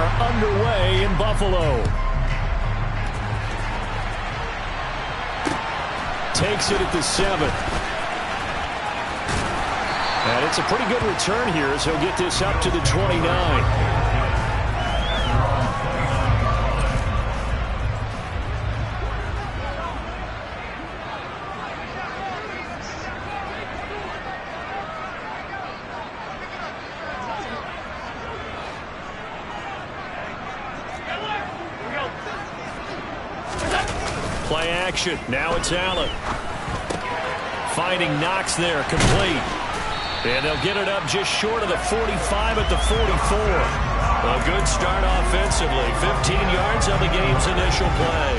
are underway in Buffalo. Takes it at the 7. And it's a pretty good return here as he'll get this up to the 29. Play action. Now it's Allen. Finding Knox there. Complete. And they'll get it up just short of the 45 at the 44. A good start offensively. 15 yards on the game's initial play.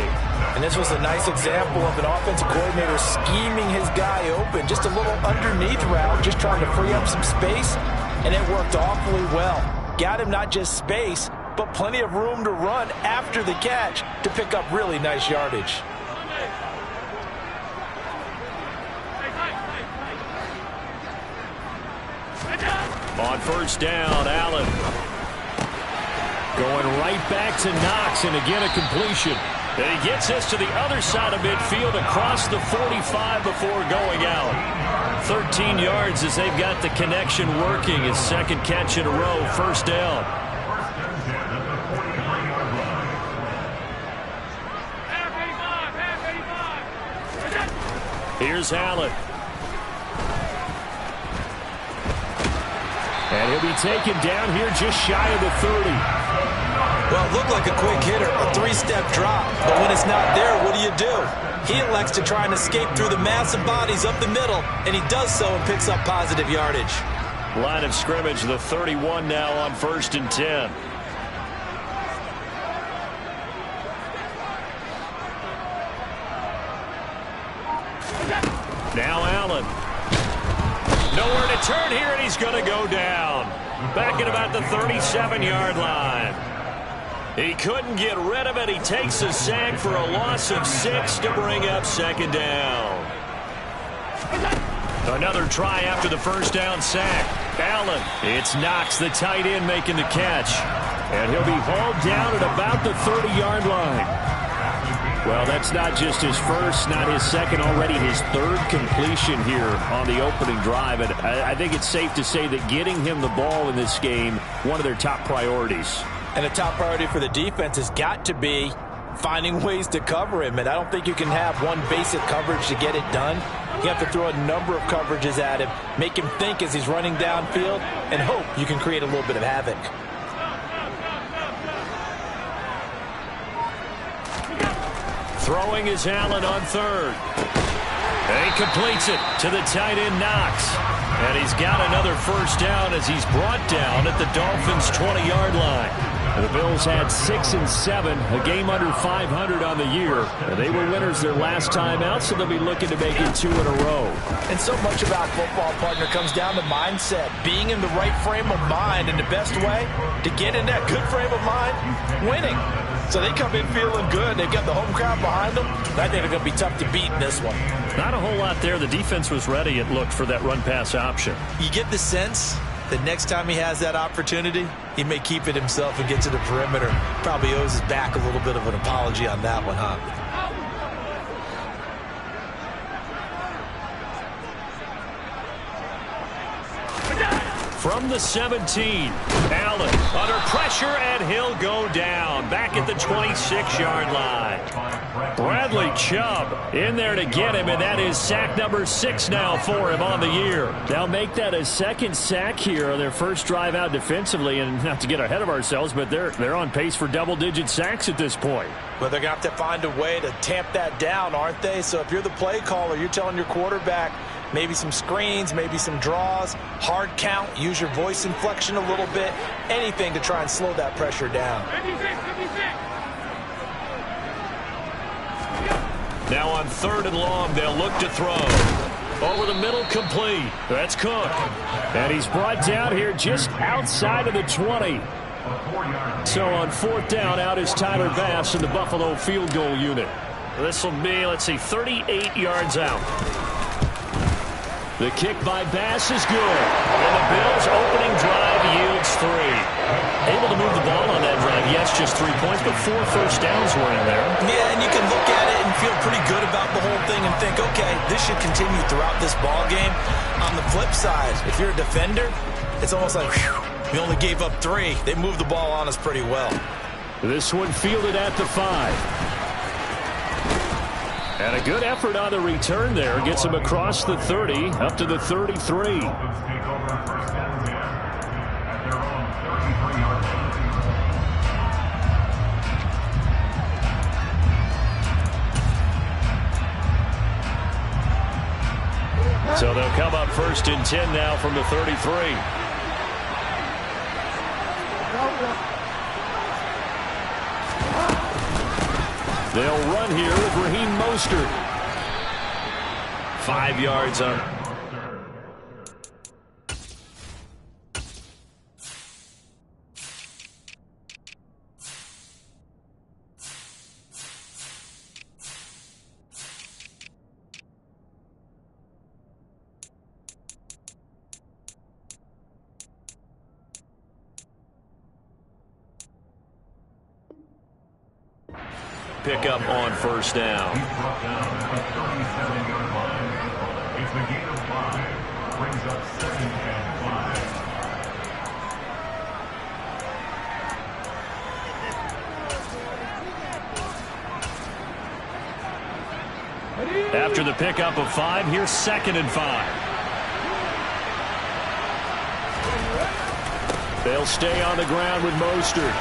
And this was a nice example of an offensive coordinator scheming his guy open. Just a little underneath route, just trying to free up some space. And it worked awfully well. Got him not just space, but plenty of room to run after the catch to pick up really nice yardage. On first down, Allen. Going right back to Knox, and again a completion. And he gets this to the other side of midfield across the 45 before going out. 13 yards as they've got the connection working. His second catch in a row, first down. Here's Allen. And he'll be taken down here just shy of the 30. Well, it looked like a quick hitter, a three-step drop. But when it's not there, what do? He elects to try and escape through the massive bodies up the middle, and he does so and picks up positive yardage. Line of scrimmage, the 31 now on 1st and 10. Now Allen. Nowhere to turn here, and he's going to go down. Back at about the 37-yard line. He couldn't get rid of it. He takes a sack for a loss of 6 to bring up second down. Another try after the first down sack. Allen. It's Knox, the tight end, making the catch. And he'll be hauled down at about the 30-yard line. Well, that's not just his first, not his second, already his third completion here on the opening drive. And I think it's safe to say that getting him the ball in this game, one of their top priorities. And the top priority for the defense has got to be finding ways to cover him. And I don't think you can have one basic coverage to get it done. You have to throw a number of coverages at him, make him think as he's running downfield, and hope you can create a little bit of havoc. Throwing is Allen on third. And he completes it to the tight end Knox. And he's got another first down as he's brought down at the Dolphins' 20-yard line. And the Bills had 6 and 7, a game under 500 on the year. And they were winners their last time out, so they'll be looking to make it 2 in a row. And so much about football, partner, comes down to mindset. Being in the right frame of mind, and the best way to get in that good frame of mind, winning. So they come in feeling good. They've got the home crowd behind them. I think they're going to be tough to beat in this one. Not a whole lot there. The defense was ready, it looked, for that run-pass option. You get the sense that next time he has that opportunity, he may keep it himself and get to the perimeter. Probably owes his back a little bit of an apology on that one, huh? From the 17, Allen under pressure, and he'll go down back at the 26-yard line. Bradley Chubb in there to get him, and that is sack number 6 now for him on the year. They'll make that a second sack here on their first drive out defensively, and not to get ahead of ourselves, but they're on pace for double-digit sacks at this point. Well, they're going to have to find a way to tamp that down, aren't they? So if you're the play caller, you're telling your quarterback, maybe some screens, maybe some draws, hard count, use your voice inflection a little bit, anything to try and slow that pressure down. Now on 3rd and long, they'll look to throw. Over the middle, complete. That's Cook. And he's brought down here just outside of the 20. So on 4th down, out is Tyler Bass in the Buffalo field goal unit. This will be, let's see, 38 yards out. The kick by Bass is good. And the Bills' opening drive yields 3. Able to move the ball on that drive. Yes, just 3 points, but 4 first downs were in there. Yeah, and you can look at it and feel pretty good about the whole thing and think, okay, this should continue throughout this ball game. On the flip side, if you're a defender, it's almost like, whew, we only gave up 3. They moved the ball on us pretty well. This one fielded at the 5. And a good effort on the return there. Gets him across the 30, up to the 33. So they'll come up 1st and 10 now from the 33. They'll run here with Raheem Mostert. 5 yards up. Pick up on 1st down. It's the gain of 5. Brings up 2nd and 5. After the pickup of 5, here's 2nd and 5. They'll stay on the ground with Mostert.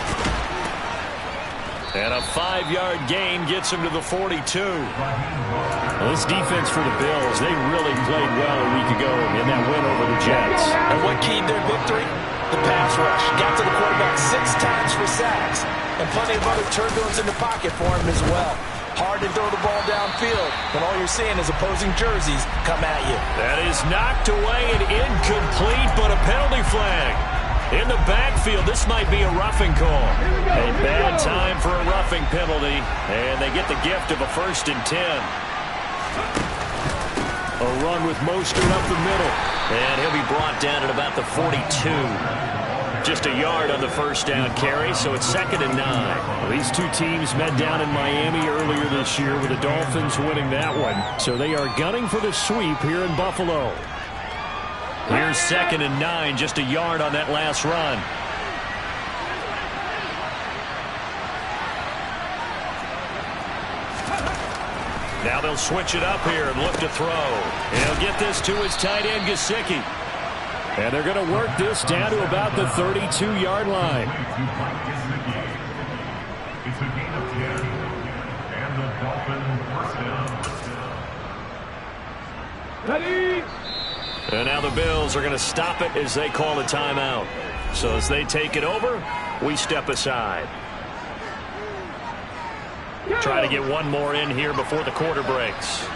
And a 5-yard gain gets him to the 42. Well, this defense for the Bills, they really played well a week ago in that win over the Jets. And what keyed their victory? The pass rush. Got to the quarterback 6 times for sacks. And plenty of other turbulence in the pocket for him as well. Hard to throw the ball downfield when all you're seeing is opposing jerseys come at you. That is knocked away and incomplete, but a penalty flag. In the backfield, this might be a roughing call. A bad time for a roughing penalty, and they get the gift of a 1st and 10. A run with Mostert up the middle. And he'll be brought down at about the 42. Just a yard on the 1st down carry, so it's 2nd and 9. Well, these two teams met down in Miami earlier this year with the Dolphins winning that one. So they are gunning for the sweep here in Buffalo. Here's 2nd and 9, just a yard on that last run. Now they'll switch it up here and look to throw. And he'll get this to his tight end, Gesicki. And they're going to work this down to about the 32-yard line. It's a gain of 10. And the Dolphins first down. Ready? And now the Bills are going to stop it as they call a timeout. So as they take it over, we step aside. Try to get one more in here before the quarter breaks.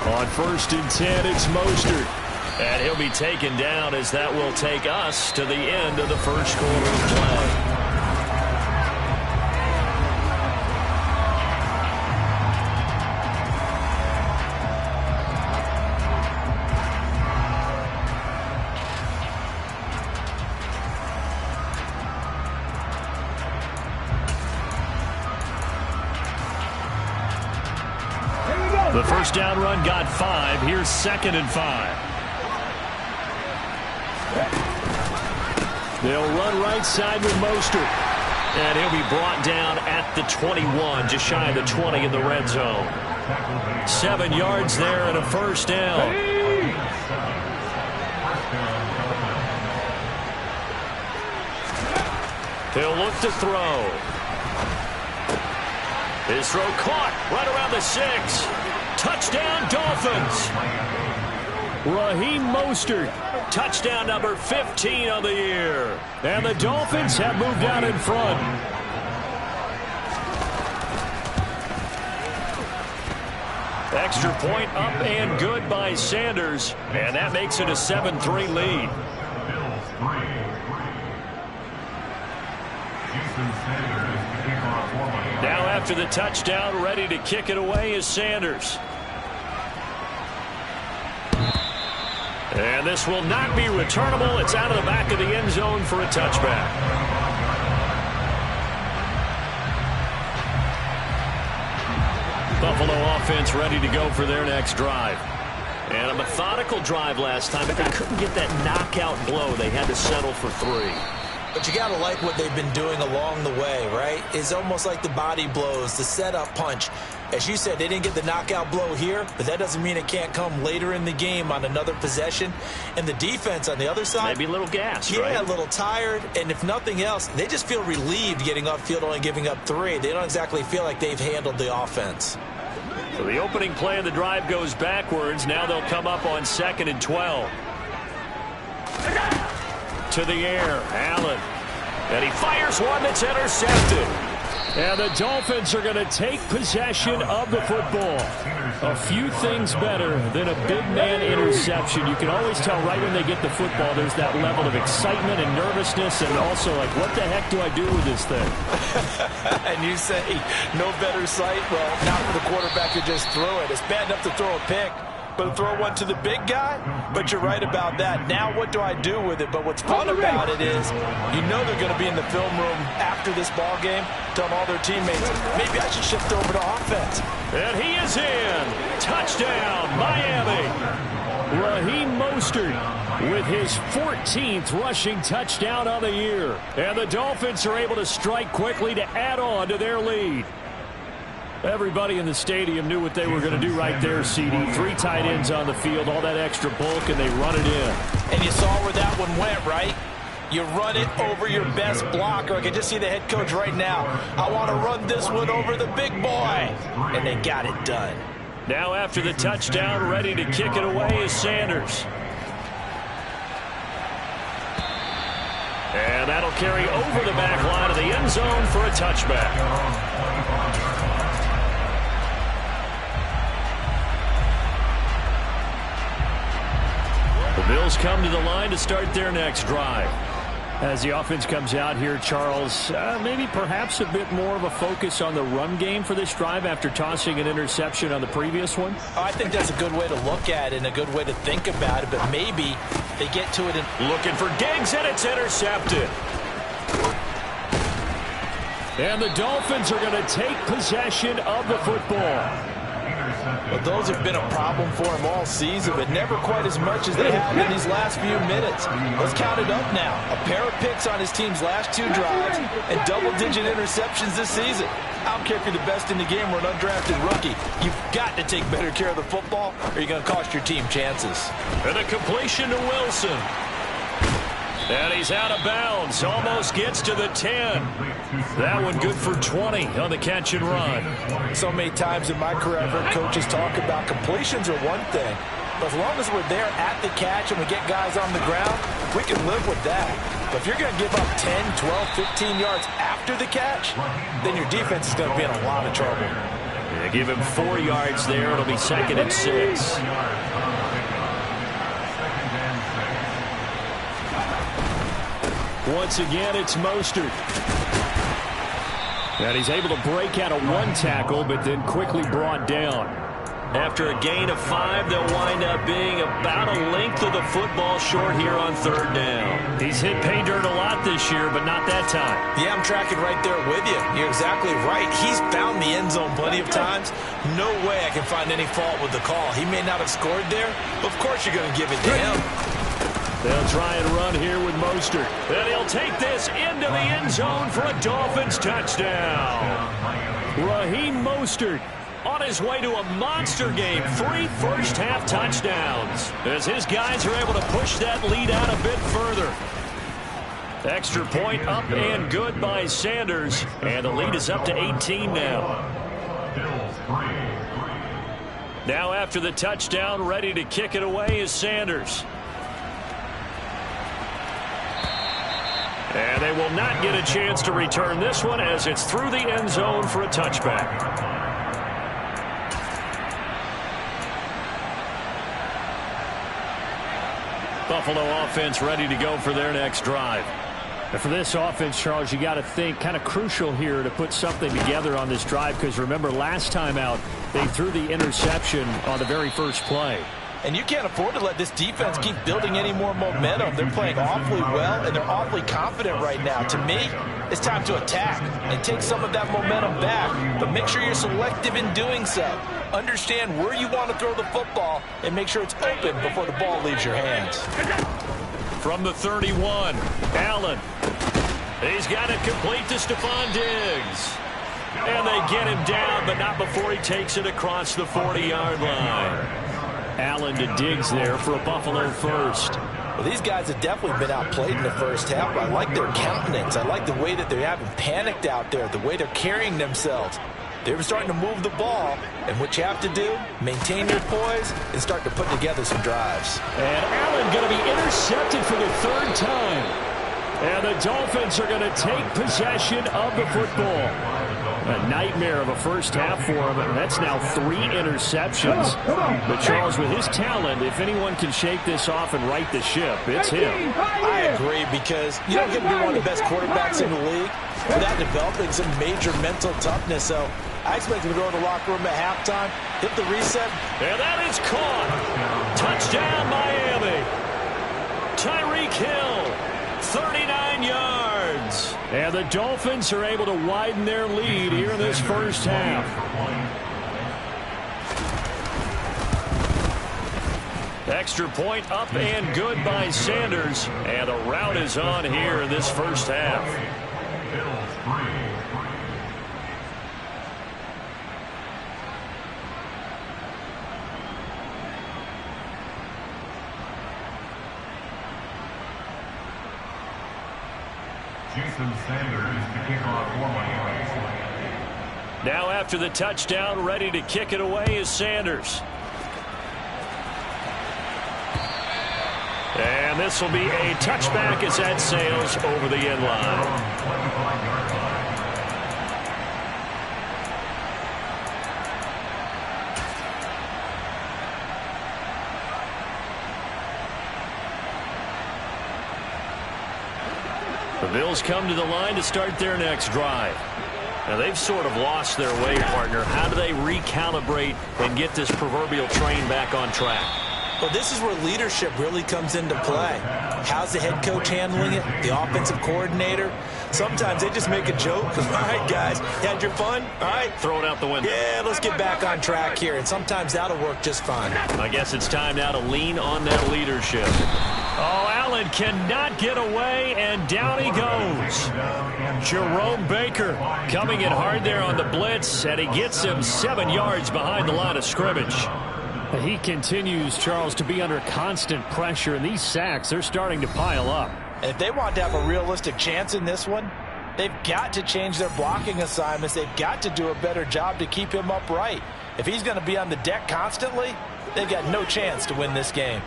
On 1st and 10, it's Mostert. And he'll be taken down as that will take us to the end of the 1st quarter of play. The 1st down run got 5. Here's 2nd and 5. They'll run right side with Mostert. And he'll be brought down at the 21, just shy of the 20 in the red zone. 7 yards there and a 1st down. He'll look to throw. His throw caught right around the 6. Touchdown, Dolphins. Raheem Mostert, touchdown number 15 on the year. And the Dolphins have moved out in front. Extra point up and good by Sanders. And that makes it a 7-3 lead. Now after after the touchdown, ready to kick it away is Sanders. And this will not be returnable. It's out of the back of the end zone for a touchback. Buffalo offense ready to go for their next drive. And a methodical drive last time, but they couldn't get that knockout blow. They had to settle for 3. But you got to like what they've been doing along the way, right? It's almost like the body blows, the setup punch. As you said, they didn't get the knockout blow here, but that doesn't mean it can't come later in the game on another possession. And the defense on the other side, maybe a little gassed, right? Yeah, a little tired. And if nothing else, they just feel relieved getting upfield, only giving up 3. They don't exactly feel like they've handled the offense. So the opening play of the drive goes backwards. Now they'll come up on 2nd and 12. To the air, Allen. And he fires one that's intercepted. And the Dolphins are going to take possession of the football. A few things better than a big man interception. You can always tell right when they get the football, there's that level of excitement and nervousness, and also like, what the heck do I do with this thing? And you say, no better sight? Well, not for the quarterback to just throw it. It's bad enough to throw a pick, but throw one to the big guy? But you're right about that. Now what do I do with it? But what's fun about it is you know they're going to be in the film room after this ball game, telling all their teammates, maybe I should shift over to offense. And he is in. Touchdown, Miami. Raheem Mostert with his 14th rushing touchdown of the year. And the Dolphins are able to strike quickly to add on to their lead. Everybody in the stadium knew what they were going to do right there, CD. 3 tight ends on the field, all that extra bulk, and they run it in. And you saw where that one went, right? You run it over your best blocker. I can just see the head coach right now. I want to run this one over the big boy. And they got it done. Now after the touchdown, ready to kick it away is Sanders. And that'll carry over the back line of the end zone for a touchback. The Bills come to the line to start their next drive. As the offense comes out here, Charles, maybe perhaps a bit more of a focus on the run game for this drive after tossing an interception on the previous one? I think that's a good way to look at it and a good way to think about it, but maybe they get to it and looking for Diggs, and it's intercepted. And the Dolphins are going to take possession of the football. Well, those have been a problem for him all season, but never quite as much as they have in these last few minutes. Let's count it up now. A pair of picks on his team's last 2 drives and double-digit interceptions this season. I don't care if you're the best in the game or an undrafted rookie. You've got to take better care of the football or you're going to cost your team chances. And a completion to Wilson. And he's out of bounds. Almost gets to the 10. That one good for 20 on the catch and run. So many times in my career, I've heard coaches talk about completions are one thing. But as long as we're there at the catch and we get guys on the ground, we can live with that. But if you're going to give up 10, 12, 15 yards after the catch, then your defense is going to be in a lot of trouble. They give him 4 yards there. It'll be 2nd and 6. Once again, it's Mostert. And he's able to break out of 1 tackle, but then quickly brought down. After a gain of 5, they'll wind up being about a length of the football short here on 3rd down. He's hit pay dirt a lot this year, but not that time. Yeah, I'm tracking right there with you. You're exactly right. He's found the end zone plenty of times. No way I can find any fault with the call. He may not have scored there, but of course you're going to give it to him. They'll try and run here with Mostert. And he'll take this into the end zone for a Dolphins touchdown. Raheem Mostert on his way to a monster game. 3 first-half touchdowns as his guys are able to push that lead out a bit further. Extra point up and good by Sanders. And the lead is up to 18 now. Now after the touchdown, ready to kick it away is Sanders. And they will not get a chance to return this one as it's through the end zone for a touchback. Buffalo offense ready to go for their next drive. And for this offense, Charles, you got to think kind of crucial here to put something together on this drive, because remember last time out they threw the interception on the very first play. And you can't afford to let this defense keep building any more momentum. They're playing awfully well, and they're awfully confident right now. To me, it's time to attack and take some of that momentum back. But make sure you're selective in doing so. Understand where you want to throw the football and make sure it's open before the ball leaves your hands. From the 31, Allen. He's got it complete to Stephon Diggs. And they get him down, but not before he takes it across the 40-yard line. Allen to Diggs there for a Buffalo first. Well, these guys have definitely been outplayed in the first half. I like their countenance. I like the way that they haven't panicked out there, the way they're carrying themselves. They're starting to move the ball, and what you have to do, maintain your poise and start to put together some drives. And Allen going to be intercepted for the third time. And the Dolphins are going to take possession of the football. A nightmare of a first half for him. That's now 3 interceptions. But Charles, with his talent, if anyone can shake this off and right the ship, it's him. I agree, because you don't get to be one of the best quarterbacks in the league without developing some major mental toughness. So I expect him to go to the locker room at halftime, hit the reset. And that is caught. Touchdown, Miami. Tyreek Hill, 39 yards. And the Dolphins are able to widen their lead here in this first half. Extra point up and good by Sanders. And a rout is on here in this first half. Jason Sanders to kick off for Miami. Now after the touchdown, ready to kick it away is Sanders. And this will be a touchback as that sails over the end line. The Bills come to the line to start their next drive. Now they've sort of lost their way, partner. How do they recalibrate and get this proverbial train back on track? Well, this is where leadership really comes into play. How's the head coach handling it? The offensive coordinator? Sometimes they just make a joke. All right, guys, you had your fun? All right. Throw it out the window. Yeah, let's get back on track here. And sometimes that'll work just fine. I guess it's time now to lean on that leadership. Oh, Allen cannot get away, and down he goes. Jerome Baker coming in hard there on the blitz, and he gets him 7 yards behind the line of scrimmage. He continues, Charles, to be under constant pressure, and these sacks, they're starting to pile up. And if they want to have a realistic chance in this one, they've got to change their blocking assignments. They've got to do a better job to keep him upright. If he's going to be on the deck constantly, they've got no chance to win this game.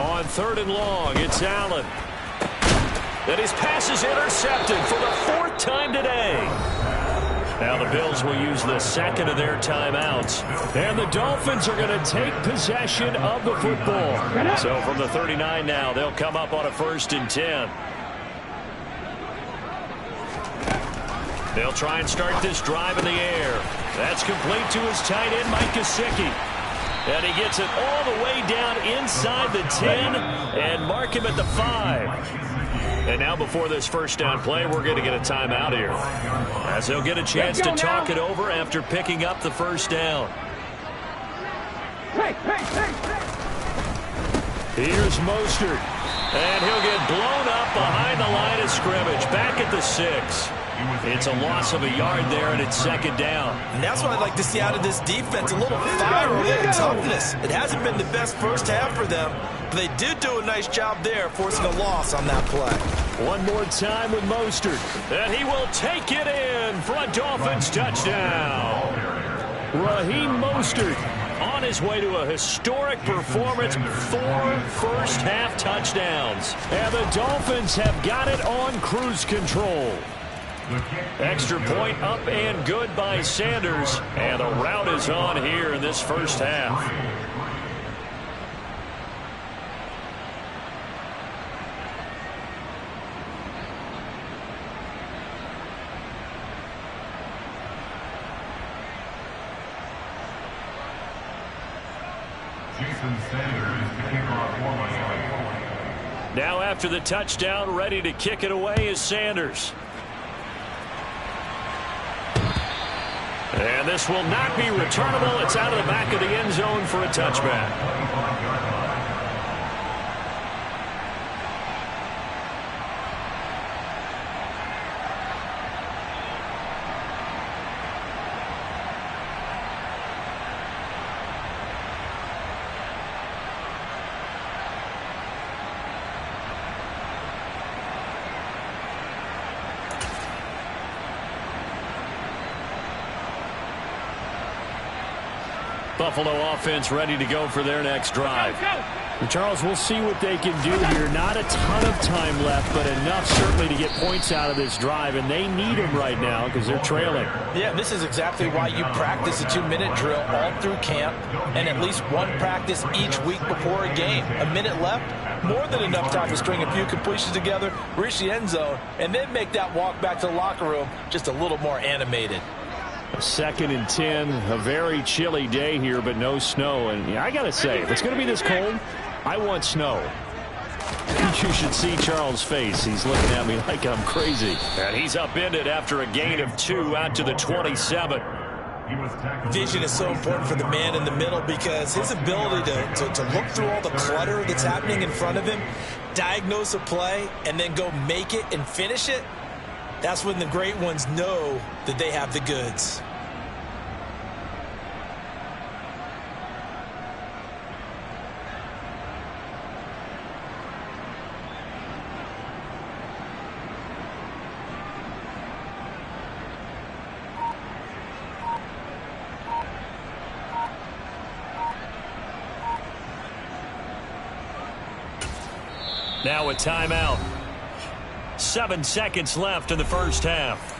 On 3rd and long, it's Allen. And his pass is intercepted for the 4th time today. Now the Bills will use the second of their timeouts. And the Dolphins are going to take possession of the football. So from the 39 now, they'll come up on a 1st and 10. They'll try and start this drive in the air. That's complete to his tight end, Mike Gesicki. And he gets it all the way down inside the 10 and mark him at the 5. And now before this first down play, we're going to get a timeout here, as they'll get a chance to talk it over after picking up the first down. Here's Mostert, and he'll get blown up behind the line of scrimmage, back at the 6. It's a loss of a yard there, and it's 2nd down. And that's what I'd like to see out of this defense, a little fire, a little toughness. It hasn't been the best first half for them, but they did do a nice job there, forcing a loss on that play. One more time with Mostert, and he will take it in for a Dolphins touchdown. Raheem Mostert on his way to a historic performance, 4 first-half touchdowns. And the Dolphins have got it on cruise control. Extra point up and good by Sanders. And the rout is on here in this first half. Now after the touchdown, ready to kick it away is Sanders. And this will not be returnable. It's out of the back of the end zone for a touchback. Buffalo offense ready to go for their next drive. And Charles, we'll see what they can do here. Not a ton of time left, but enough certainly to get points out of this drive, and they need them right now because they're trailing. Yeah, this is exactly why you practice a 2-minute drill all through camp and at least one practice each week before a game. A minute left, more than enough time to string a few completions together, reach the end zone, and then make that walk back to the locker room just a little more animated. 2nd and 10, a very chilly day here, but no snow. And I got to say, if it's going to be this cold, I want snow. You should see Charles' face. He's looking at me like I'm crazy. And he's upended after a gain of 2 out to the 27. Vision is so important for the man in the middle because his ability to look through all the clutter that's happening in front of him, diagnose a play, and then go make it and finish it, that's when the great ones know that they have the goods. Now a timeout. 7 seconds left in the first half.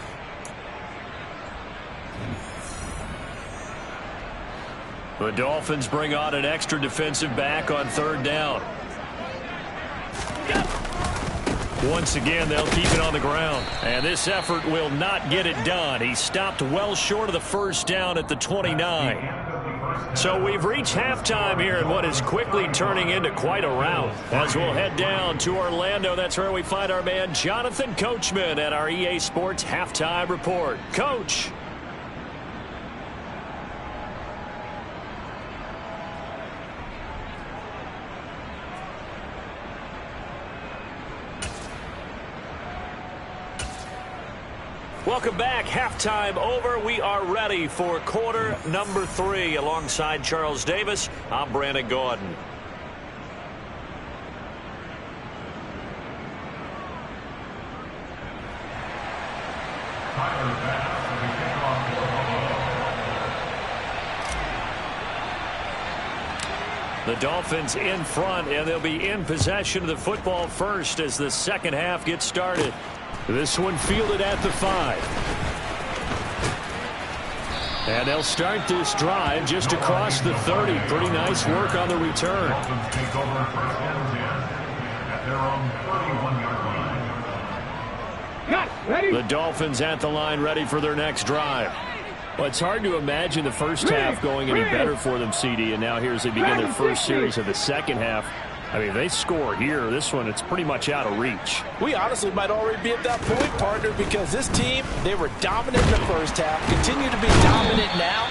The Dolphins bring on an extra defensive back on 3rd down. Once again, they'll keep it on the ground. And this effort will not get it done. He stopped well short of the first down at the 29. So we've reached halftime here in what is quickly turning into quite a rout. As we'll head down to Orlando, that's where we find our man Jonathan Coachman at our EA Sports Halftime Report. Coach. Welcome back. Halftime over. We are ready for quarter number 3. Alongside Charles Davis, I'm Brandon Gordon. The Dolphins in front, and they'll be in possession of the football first as the second half gets started. This one fielded at the 5. And they'll start this drive just across the 30. Pretty nice work on the return. The Dolphins at the line ready for their next drive. Well, it's hard to imagine the first half going any better for them, CD, and now here as they begin their first series of the second half. I mean, if they score here, this one, it's pretty much out of reach. We honestly might already be at that point, partner, because this team, they were dominant in the first half, continue to be dominant now,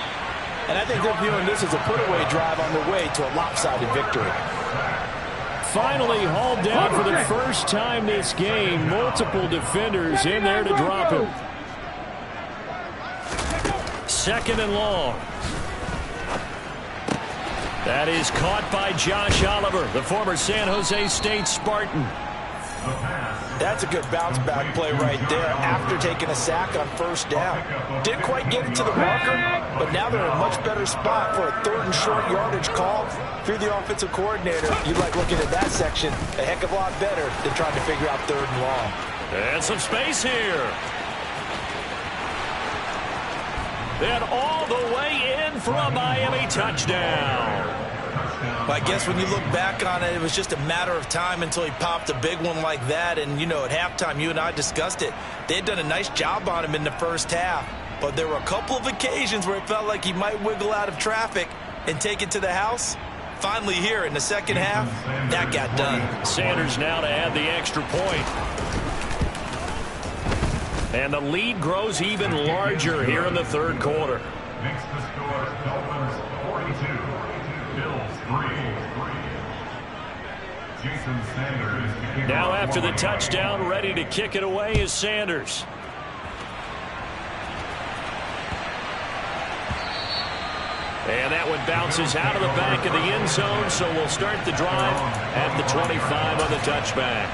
and I think they're viewing this as a put-away drive on their way to a lopsided victory. Finally hauled down for the first time this game. Multiple defenders in there to drop him. 2nd and long. That is caught by Josh Oliver, the former San Jose State Spartan. That's a good bounce back play right there after taking a sack on first down. Didn't quite get it to the marker, but now they're in a much better spot for a 3rd and short yardage call. If you're the offensive coordinator, you like looking at that section a heck of a lot better than trying to figure out 3rd and long. And some space here. And all the way in for a Miami touchdown. I guess when you look back on it, it was just a matter of time until he popped a big one like that. And, you know, at halftime, you and I discussed it. They had done a nice job on him in the first half. But there were a couple of occasions where it felt like he might wiggle out of traffic and take it to the house. Finally here in the second half, that got done. Sanders now to add the extra point. And the lead grows even larger here in the third quarter. Makes the score Dolphins 42, Bills 3. Jason Sanders to kick Now off after the one. touchdown, ready to kick it away is Sanders. And that one bounces out of the back of the end zone, so we'll start the drive at the 25 on the touchback.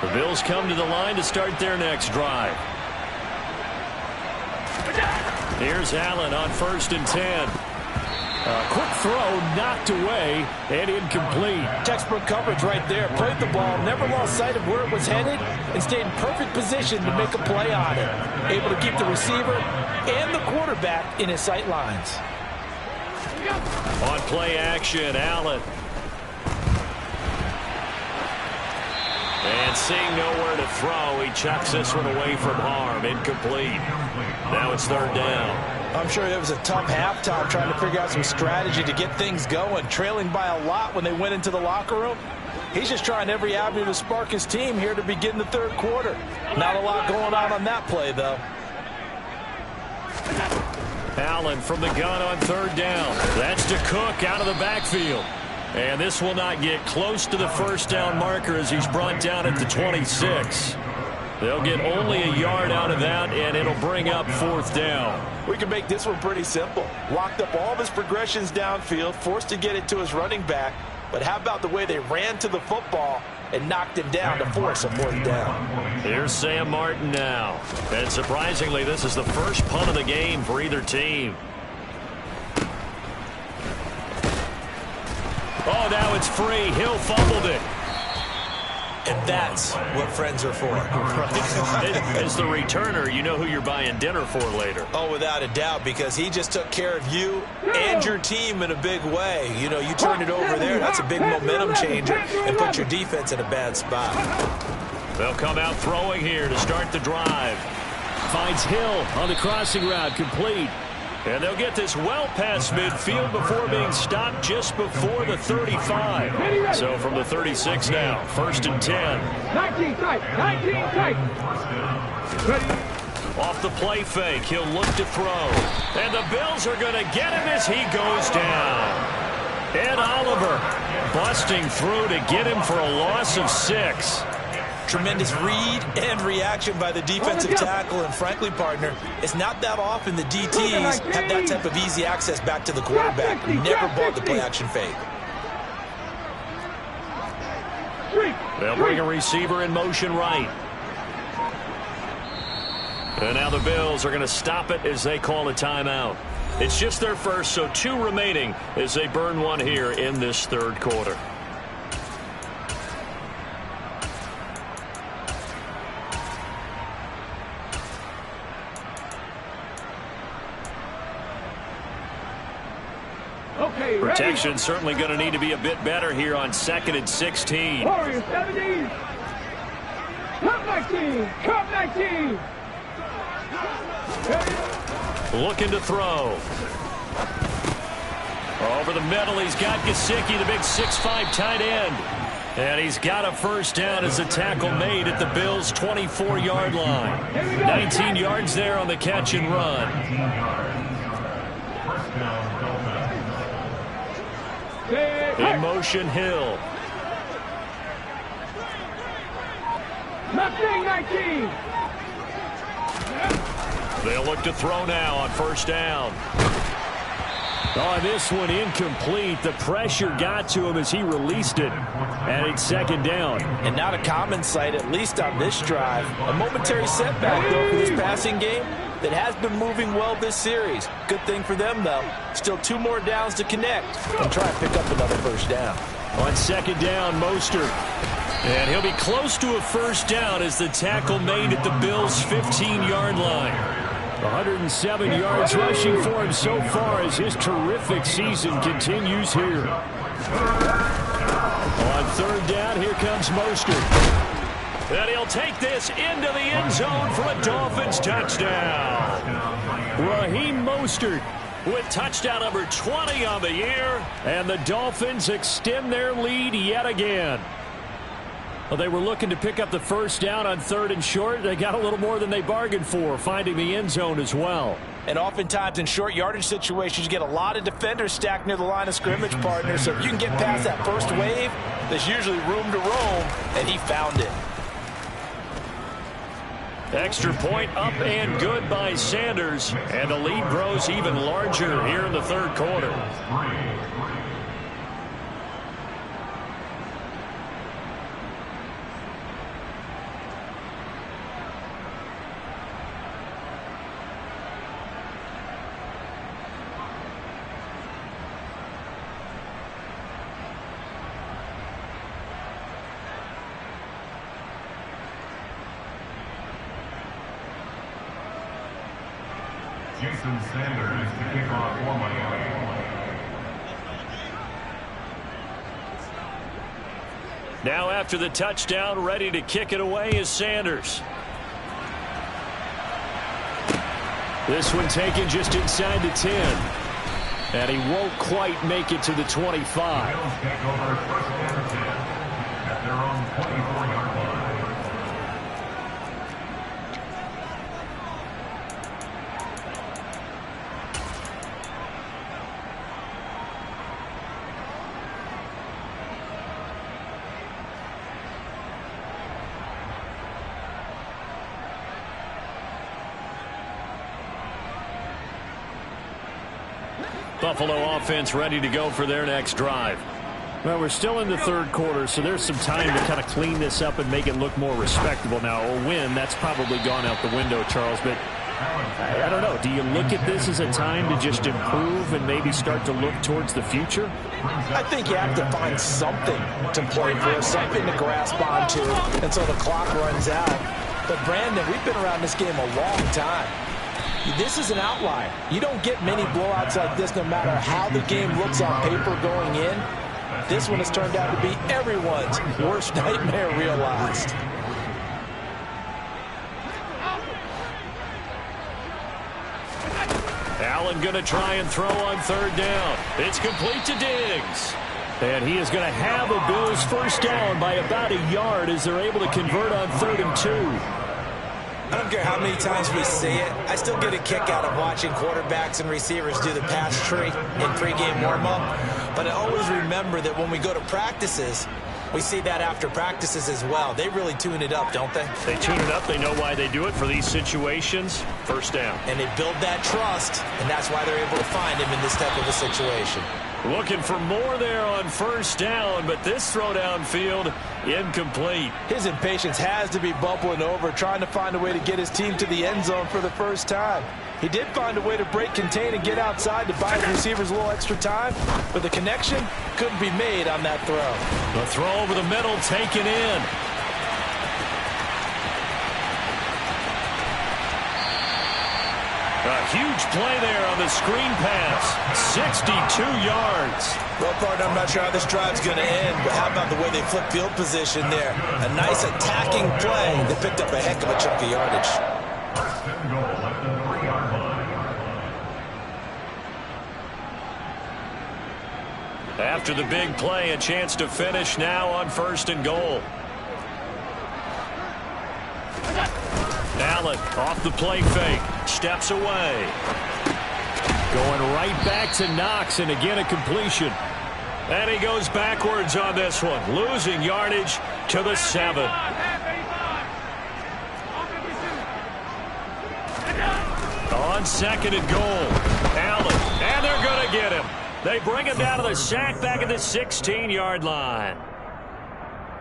The Bills come to the line to start their next drive. Here's Allen on 1st and 10. Quick throw knocked away and incomplete. Textbook coverage right there. Played the ball, never lost sight of where it was headed, and stayed in perfect position to make a play on it. Able to keep the receiver and the quarterback in his sight lines. On play action, Allen. And seeing nowhere to throw, he chucks this one away from harm. Incomplete. Now it's 3rd down. I'm sure it was a tough halftime trying to figure out some strategy to get things going. Trailing by a lot when they went into the locker room. He's just trying every avenue to spark his team here to begin the third quarter. Not a lot going on that play, though. Allen from the gun on 3rd down. That's to Cook out of the backfield. And this will not get close to the 1st down marker as he's brought down at the 26. They'll get only a yard out of that, and it'll bring up 4th down. We can make this one pretty simple. Locked up all of his progressions downfield, forced to get it to his running back. But how about the way they ran to the football and knocked him down to force a 4th down? Here's Sam Martin now. And surprisingly, this is the first punt of the game for either team. Oh, now it's free. Hill fumbled it. And that's what friends are for. As the returner, you know who you're buying dinner for later. Oh, without a doubt, because he just took care of you and your team in a big way. You know, you turned it over there. That's a big momentum changer and put your defense in a bad spot. They'll come out throwing here to start the drive. Finds Hill on the crossing route, complete. And they'll get this well past midfield before being stopped just before the 35. So from the 36 now, 1st and 10. 19 tight, 19 tight. Off the play fake, he'll look to throw. And the Bills are going to get him as he goes down. Ed Oliver busting through to get him for a loss of 6. Tremendous read and reaction by the defensive tackle. And frankly, partner, it's not that often the DTs have that type of easy access back to the quarterback. Never bought the play-action fake. They'll bring a receiver in motion right. And now the Bills are going to stop it as they call a timeout. It's just their first, so 2 remaining as they burn one here in this third quarter. Protection certainly going to need to be a bit better here on 2nd and 16. Warriors 70. Cup 19. Cup 19. Looking to throw. Over the middle, he's got Gesicki, the big 6'5" tight end. And he's got a 1st down as a tackle made at the Bills' 24-yard line. 19 yards there on the catch and run. In motion, Hill. 19. They'll look to throw now on 1st down. Oh, this one incomplete. The pressure got to him as he released it. And it's 2nd down. And not a common sight, at least on this drive. A momentary setback, though, for this passing game. that has been moving well this series. Good thing for them, though. Still 2 more downs to connect and try and pick up another first down. On second down, Mostert. And he'll be close to a first down as the tackle made at the Bills' 15-yard line. 107 yards rushing for him so far as his terrific season continues here. On third down, here comes Mostert. And he'll take this into the end zone for a Dolphins touchdown. Raheem Mostert with touchdown number 20 on the year. And the Dolphins extend their lead yet again. Well, they were looking to pick up the first down on third and short. They got a little more than they bargained for, finding the end zone as well. And oftentimes in short yardage situations, you get a lot of defenders stacked near the line of scrimmage, partner. So if you can get past that first wave, there's usually room to roam, and he found it. Extra point up and good by Sanders. And the lead grows even larger here in the third quarter. Jason Sanders to kick off for Miami. Now after the touchdown, ready to kick it away is Sanders. This one taken just inside the 10. And he won't quite make it to the 25. Bills take over first and 10 at their own 24-yard line. Buffalo offense ready to go for their next drive. Well, we're still in the third quarter, so there's some time to kind of clean this up and make it look more respectable. Now, a win, that's probably gone out the window, Charles, but I don't know. Do you look at this as a time to just improve and maybe start to look towards the future? I think you have to find something to play for, something to grasp onto until the clock runs out. But, Brandon, we've been around this game a long time. This is an outlier. You don't get many blowouts like this no matter how the game looks on paper going in. This one has turned out to be everyone's worst nightmare realized. Allen going to try and throw on third down. It's complete to Diggs. And he is going to have a Bills first down by about a yard as they're able to convert on 3rd and 2. I don't care how many times we say it, I still get a kick out of watching quarterbacks and receivers do the pass tree in pregame warm-up. But I always remember that when we go to practices, we see that after practices as well. They really tune it up, don't they? They tune it up. They know why they do it for these situations. First down. And they build that trust, and that's why they're able to find him in this type of a situation. Looking for more there on first down, but this throw downfield incomplete. His impatience has to be bubbling over, trying to find a way to get his team to the end zone for the first time. He did find a way to break contain and get outside to buy his receivers a little extra time, but the connection couldn't be made on that throw. The throw over the middle taken in. A huge play there on the screen pass. 62 yards. Well, partner, I'm not sure how this drive's going to end, but how about the way they flip field position there? A nice attacking play that picked up a heck of a chunk of yardage. First and goal at the 3-yard line. After the big play, a chance to finish now on 1st and goal. Allen off the play fake. Steps away. Going right back to Knox, and again a completion. And he goes backwards on this one, losing yardage to the 7. On 2nd and goal, Allen, and they're going to get him. They bring him down to the sack back at the 16-yard line.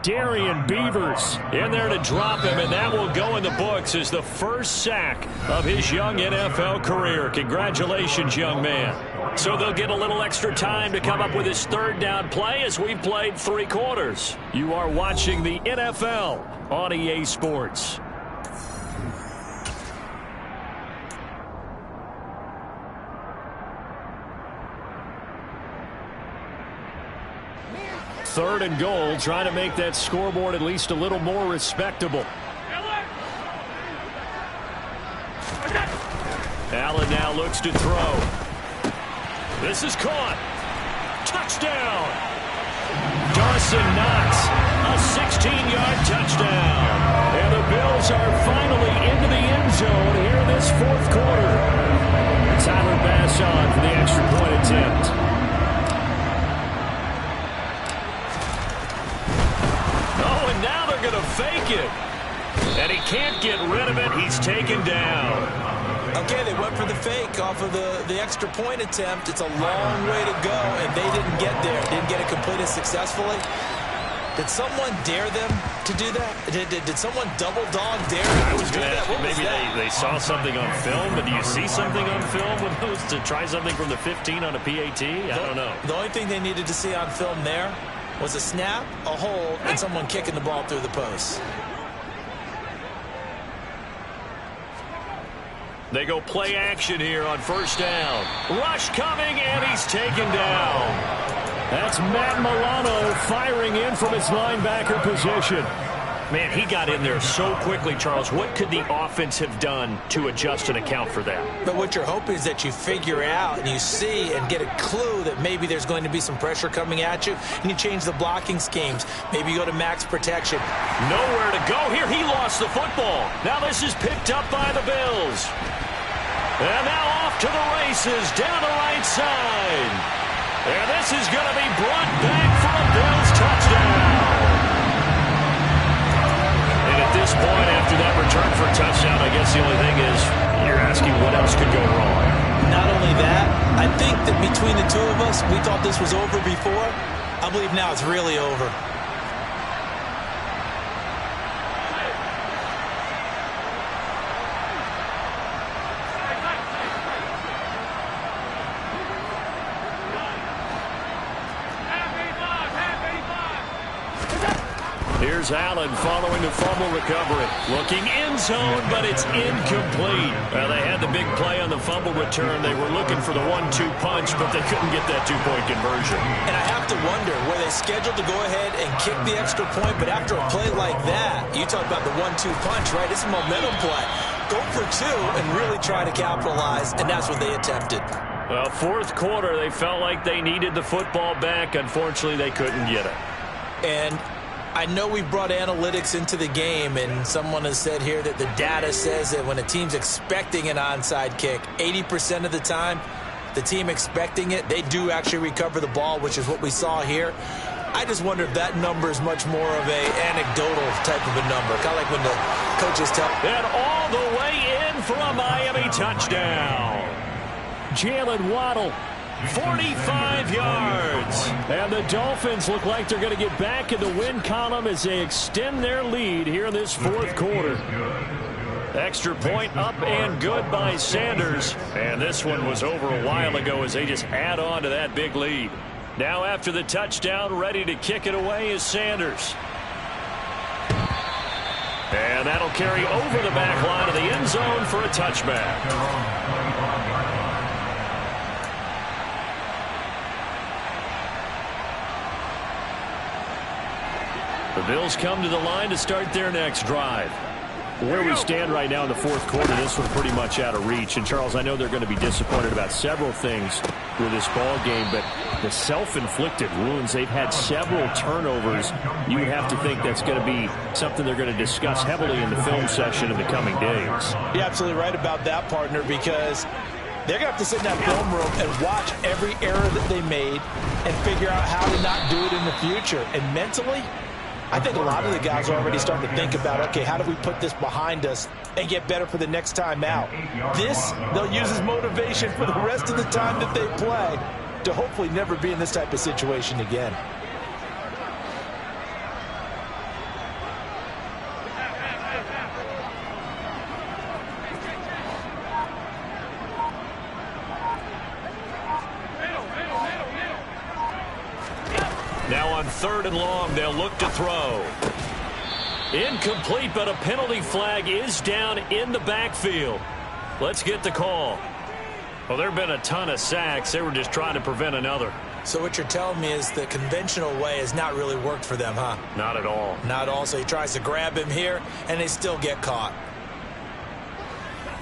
Darian Beavers in there to drop him, and that will go in the books as the first sack of his young NFL career. Congratulations, young man. So they'll get a little extra time to come up with his third down play as we've played 3 quarters. You are watching the NFL on EA Sports. Third and goal, trying to make that scoreboard at least a little more respectable. Allen now looks to throw. This is caught. Touchdown. Dawson Knox, a 16-yard touchdown. And the Bills are finally into the end zone here in this 4th quarter. Tyler Bass on for the extra point attempt. Now they're going to fake it. And he can't get rid of it. He's taken down. Okay, they went for the fake off of the extra point attempt. It's a long way to go, and they didn't get there. Didn't get it completed successfully. Did someone dare them to do that? Did someone double dog dare them to do that? Maybe they saw something on film, but do you see something on film with those to try something from the 15 on a PAT? I don't know. The only thing they needed to see on film there was a snap, a hold, and someone kicking the ball through the post. They go play action here on first down. Rush coming, and he's taken down. That's Matt Milano firing in from his linebacker position. Man, he got in there so quickly, Charles. What could the offense have done to adjust and account for that? But what you're hoping is that you figure out and you see and get a clue that maybe there's going to be some pressure coming at you, and you change the blocking schemes. Maybe you go to max protection. Nowhere to go here. He lost the football. Now this is picked up by the Bills. And now off to the races down the right side. And this is going to be brought back for a Bills touchdown. At this point, after that return for a touchdown, I guess the only thing is you're asking what else could go wrong. Not only that, I think that between the two of us, we thought this was over before. I believe now it's really over. Here's Allen following the fumble recovery. Looking end zone, but it's incomplete. Well, they had the big play on the fumble return. They were looking for the 1-2 punch, but they couldn't get that 2-point conversion. And I have to wonder, were they scheduled to go ahead and kick the extra point, but after a play like that, you talk about the 1-2 punch, right? It's a momentum play. Go for 2 and really try to capitalize, and that's what they attempted. Well, 4th quarter, they felt like they needed the football back. Unfortunately, they couldn't get it. And I know we brought analytics into the game, and someone has said here that the data says that when a team's expecting an onside kick, 80% of the time, the team expecting it, they do actually recover the ball, which is what we saw here. I just wonder if that number is much more of an anecdotal type of a number, kind of like when the coaches tell. And all the way in for a Miami touchdown. Jalen Waddle. 45 yards. And the Dolphins look like they're going to get back in the win column as they extend their lead here in this 4th quarter. Extra point up and good by Sanders. And this one was over a while ago as they just add on to that big lead. Now after the touchdown, ready to kick it away is Sanders. And that'll carry over the back line of the end zone for a touchback. The Bills come to the line to start their next drive. Where we stand right now in the 4th quarter, this one pretty much out of reach. And, Charles, I know they're going to be disappointed about several things with this ball game, but the self-inflicted wounds, they've had several turnovers. You would have to think that's going to be something they're going to discuss heavily in the film session in the coming days. You're absolutely right about that, partner, because they're going to have to sit in that film room and watch every error that they made and figure out how to not do it in the future. And mentally, I think a lot of the guys are already starting to think about, okay, how do we put this behind us and get better for the next time out? This, they'll use as motivation for the rest of the time that they play to hopefully never be in this type of situation again. on 3rd and long, they'll look to throw. Incomplete, but a penalty flag is down in the backfield. Let's get the call. Well, there have been a ton of sacks. They were just trying to prevent another. So what you're telling me is the conventional way has not really worked for them, huh? Not at all. Not all. So he tries to grab him here, and they still get caught.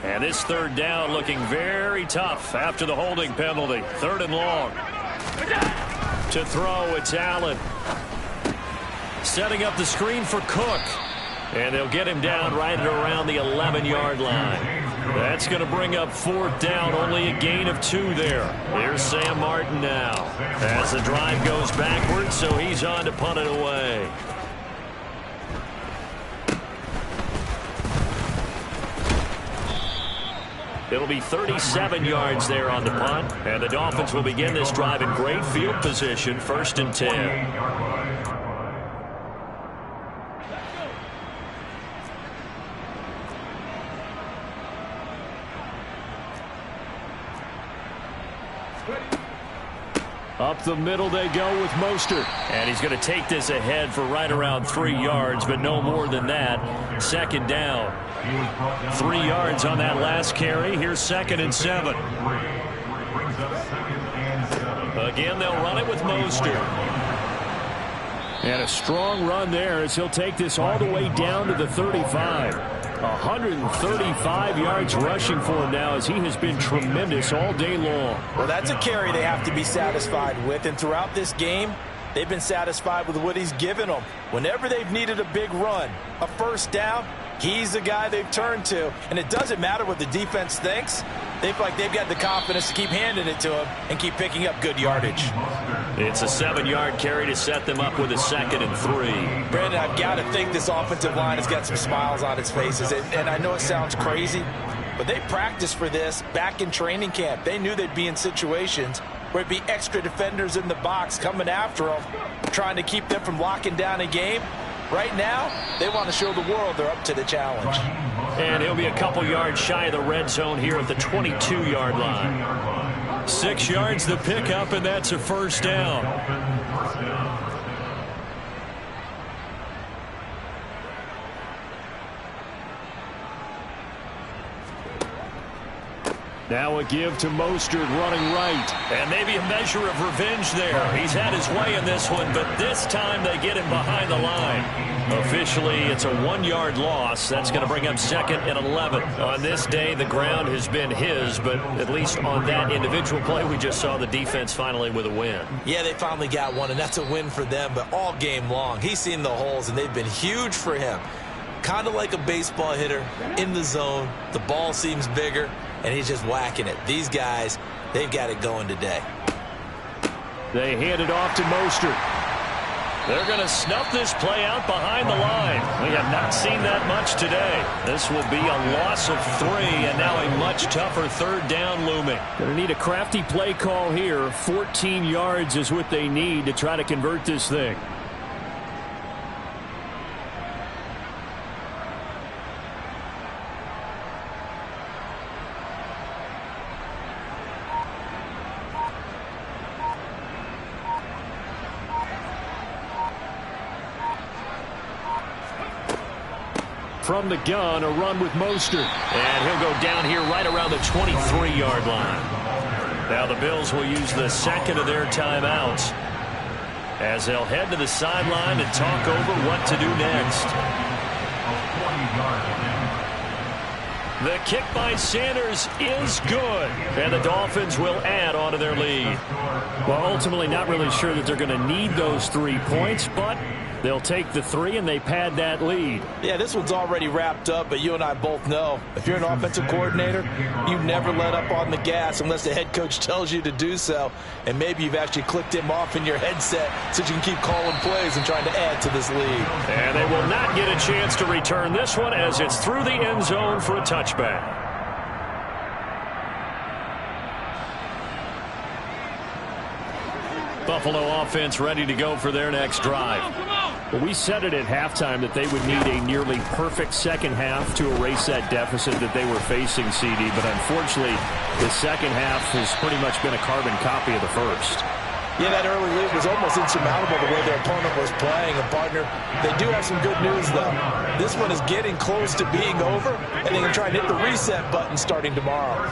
And this 3rd down looking very tough after the holding penalty. 3rd and long. To throw, it's Allen. Setting up the screen for Cook. And they'll get him down right at around the 11-yard line. That's going to bring up 4th down, only a gain of 2 there. Here's Sam Martin now. As the drive goes backwards, so he's on to punt it away. It'll be 37 yards there on the punt. And the Dolphins will begin this drive in great field position, 1st and 10. Up the middle they go with Mostert. And he's going to take this ahead for right around 3 yards, but no more than that. 2nd down. 3 yards on that last carry. Here's 2nd and 7. Again, they'll run it with Mostert. And a strong run there as he'll take this all the way down to the 35. 135 yards rushing for him now as he has been tremendous all day long. Well, that's a carry they have to be satisfied with. And throughout this game, they've been satisfied with what he's given them. Whenever they've needed a big run, a 1st down, he's the guy they've turned to. And it doesn't matter what the defense thinks. They feel like they've got the confidence to keep handing it to him and keep picking up good yardage. It's a 7-yard carry to set them up with a 2nd and 3. Brandon, I've got to think this offensive line has got some smiles on its faces. And I know it sounds crazy, but they practiced for this back in training camp. They knew they'd be in situations where it'd be extra defenders in the box coming after them, trying to keep them from locking down a game. Right now, they want to show the world they're up to the challenge. And he'll be a couple yards shy of the red zone here at the 22-yard line. 6 yards the pickup, and that's a 1st down. Now a give to Mostert running right. And maybe a measure of revenge there. He's had his way in this one, but this time they get him behind the line. Officially, it's a 1-yard loss. That's going to bring up 2nd and 11. On this day, the ground has been his, but at least on that individual play, we just saw the defense finally with a win. Yeah, they finally got one, and that's a win for them, but all game long, he's seen the holes, and they've been huge for him. Kind of like a baseball hitter in the zone. The ball seems bigger, and he's just whacking it. These guys, they've got it going today. They hand it off to Mostert. They're going to snuff this play out behind the line. We have not seen that much today. This will be a loss of 3, and now a much tougher 3rd down looming. Going to need a crafty play call here. 14 yards is what they need to try to convert this thing. From the gun, a run with Mostert. And he'll go down here right around the 23-yard line. Now the Bills will use the 2nd of their timeouts as they'll head to the sideline and talk over what to do next. The kick by Sanders is good, and the Dolphins will add on to their lead. Well, ultimately not really sure that they're going to need those 3 points, but they'll take the 3 and they pad that lead. Yeah, this one's already wrapped up, but you and I both know if you're an offensive coordinator, you never let up on the gas unless the head coach tells you to do so. And maybe you've actually clicked him off in your headset so you can keep calling plays and trying to add to this lead. And they will not get a chance to return this one as it's through the end zone for a touchback. Buffalo offense ready to go for their next drive. Well, we said it at halftime that they would need a nearly perfect second half to erase that deficit that they were facing, CD. But unfortunately, the second half has pretty much been a carbon copy of the first. Yeah, that early lead was almost insurmountable the way their opponent was playing. And, partner, they do have some good news, though. This one is getting close to being over, and they can try and hit the reset button starting tomorrow.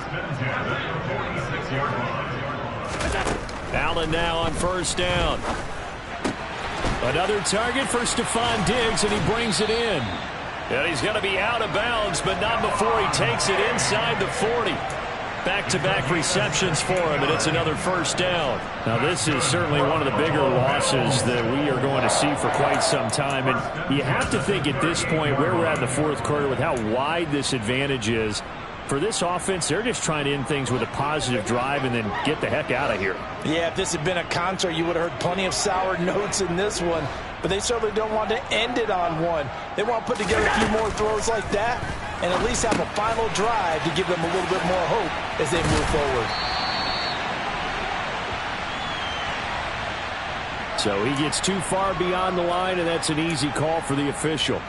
Allen now on first down. Another target for Stephon Diggs, and he brings it in. And he's going to be out of bounds, but not before he takes it inside the 40. Back-to-back receptions for him, and it's another first down. Now, this is certainly one of the bigger losses that we are going to see for quite some time. And you have to think at this point where we're at in the fourth quarter with how wide this advantage is. For this offense, they're just trying to end things with a positive drive and then get the heck out of here. Yeah, if this had been a concert, you would have heard plenty of sour notes in this one. But they certainly don't want to end it on one. They want to put together a few more throws like that and at least have a final drive to give them a little bit more hope as they move forward. So he gets too far beyond the line, and that's an easy call for the official.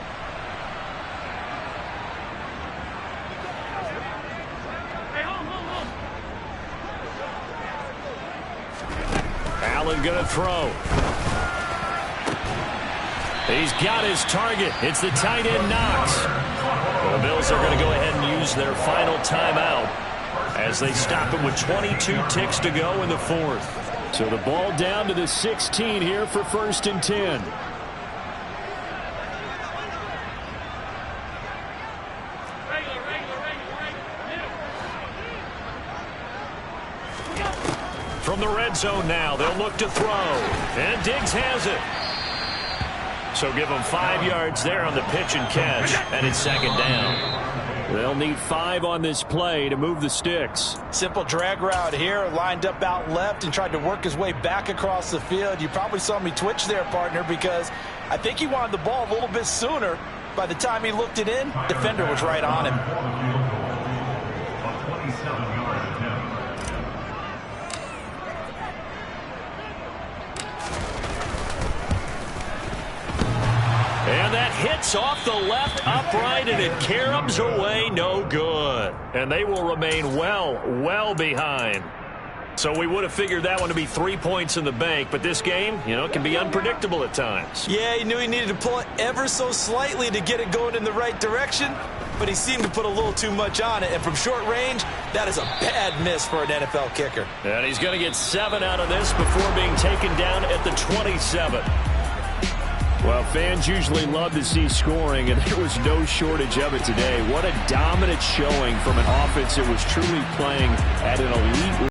Allen going to throw. He's got his target. It's the tight end, Knox. The Bills are going to go ahead and use their final timeout as they stop it with 22 ticks to go in the fourth. So the ball down to the 16 here for 1st and 10. From the red zone now, they'll look to throw. And Diggs has it. So give them 5 yards there on the pitch and catch, and it's 2nd down. They'll need 5 on this play to move the sticks. Simple drag route here, lined up out left and tried to work his way back across the field. You probably saw me twitch there, partner, because I think he wanted the ball a little bit sooner. By the time he looked it in, defender was right on him. And that hits off the left upright, and it caroms away, no good. And they will remain well behind. So we would have figured that one to be 3 points in the bank, but this game, can be unpredictable at times. Yeah, he knew he needed to pull it ever so slightly to get it going in the right direction, but he seemed to put a little too much on it. And from short range, that is a bad miss for an NFL kicker. And he's going to get 7 out of this before being taken down at the 27. Well, fans usually love to see scoring, and there was no shortage of it today. What a dominant showing from an offense that was truly playing at an elite level.